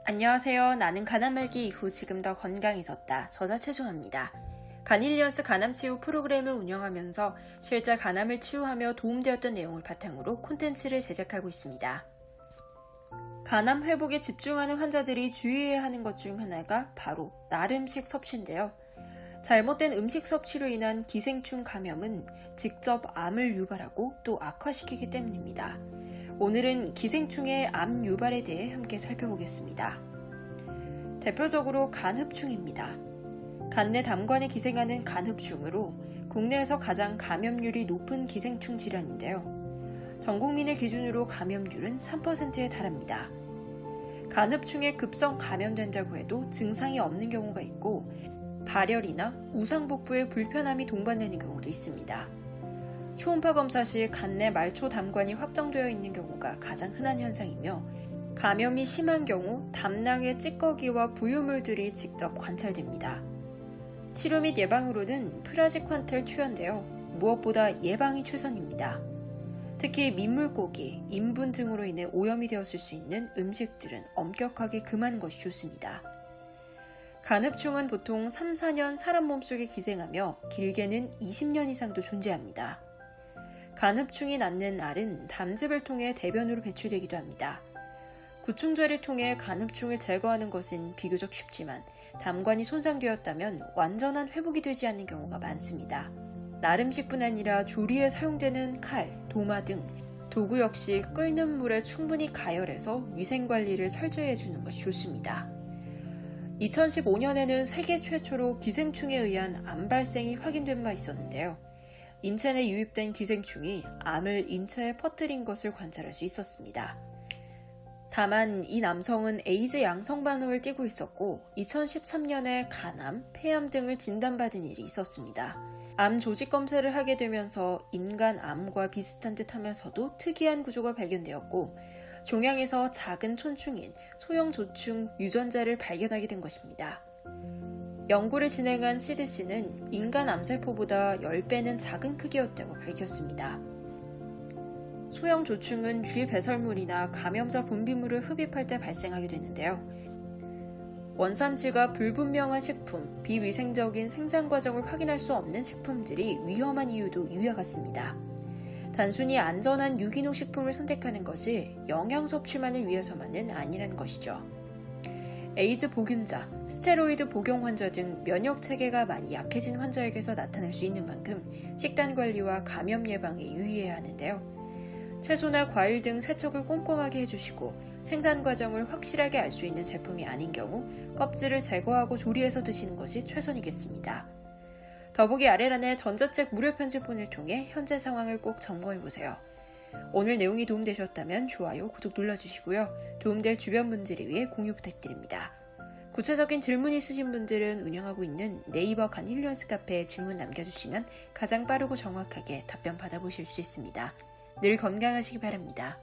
안녕하세요. 나는 간암 말기 이후 지금 더 건강해졌다. 저자 최종아입니다. 간힐리언스 간암치유 프로그램을 운영하면서 실제 간암을 치유하며 도움되었던 내용을 바탕으로 콘텐츠를 제작하고 있습니다. 간암 회복에 집중하는 환자들이 주의해야 하는 것 중 하나가 바로 날음식 섭취인데요. 잘못된 음식 섭취로 인한 기생충 감염은 직접 암을 유발하고 또 악화시키기 때문입니다. 오늘은 기생충의 암 유발에 대해 함께 살펴보겠습니다. 대표적으로 간흡충입니다. 간 내 담관에 기생하는 간흡충으로 국내에서 가장 감염률이 높은 기생충 질환인데요. 전 국민을 기준으로 감염률은 3%에 달합니다. 간흡충에 급성 감염된다고 해도 증상이 없는 경우가 있고 발열이나 우상복부에 불편함이 동반되는 경우도 있습니다. 초음파 검사 시 간 내 말초 담관이 확정되어 있는 경우가 가장 흔한 현상이며 감염이 심한 경우 담낭의 찌꺼기와 부유물들이 직접 관찰됩니다. 치료 및 예방으로는 프라지퀀탈 투여인데요. 무엇보다 예방이 최선입니다. 특히 민물고기, 인분 등으로 인해 오염이 되었을 수 있는 음식들은 엄격하게 금하는 것이 좋습니다. 간흡충은 보통 3, 4년 사람 몸속에 기생하며 길게는 20년 이상도 존재합니다. 간흡충이 낳는 알은 담즙을 통해 대변으로 배출되기도 합니다. 구충제를 통해 간흡충을 제거하는 것은 비교적 쉽지만 담관이 손상되었다면 완전한 회복이 되지 않는 경우가 많습니다. 날음식뿐 아니라 조리에 사용되는 칼, 도마 등 도구 역시 끓는 물에 충분히 가열해서 위생관리를 철저히 해주는 것이 좋습니다. 2015년에는 세계 최초로 기생충에 의한 암 발생이 확인된 바 있었는데요. 인체 내 유입된 기생충이 암을 인체에 퍼뜨린 것을 관찰할 수 있었습니다. 다만 이 남성은 에이즈 양성 반응을 띠고 있었고 2013년에 간암, 폐암 등을 진단받은 일이 있었습니다. 암 조직 검사를 하게 되면서 인간 암과 비슷한 듯 하면서도 특이한 구조가 발견되었고 종양에서 작은 촌충인 소형 조충 유전자를 발견하게 된 것입니다. 연구를 진행한 CDC는 인간 암세포보다 10배는 작은 크기였다고 밝혔습니다. 소형 조충은 쥐 배설물이나 감염자 분비물을 흡입할 때 발생하게 되는데요. 원산지가 불분명한 식품, 비위생적인 생산 과정을 확인할 수 없는 식품들이 위험한 이유도 이와 같습니다. 단순히 안전한 유기농 식품을 선택하는 것이 영양 섭취만을 위해서만은 아니라는 것이죠. 에이즈 보균자, 스테로이드 복용 환자 등 면역 체계가 많이 약해진 환자에게서 나타날 수 있는 만큼 식단 관리와 감염 예방에 유의해야 하는데요. 채소나 과일 등 세척을 꼼꼼하게 해주시고 생산 과정을 확실하게 알 수 있는 제품이 아닌 경우 껍질을 제거하고 조리해서 드시는 것이 최선이겠습니다. 더보기 아래란에 전자책 무료 편집본을 통해 현재 상황을 꼭 점검해보세요. 오늘 내용이 도움되셨다면 좋아요, 구독 눌러주시고요. 도움될 주변 분들을 위해 공유 부탁드립니다. 구체적인 질문 있으신 분들은 운영하고 있는 네이버 간힐리언스 카페에 질문 남겨주시면 가장 빠르고 정확하게 답변 받아보실 수 있습니다. 늘 건강하시기 바랍니다.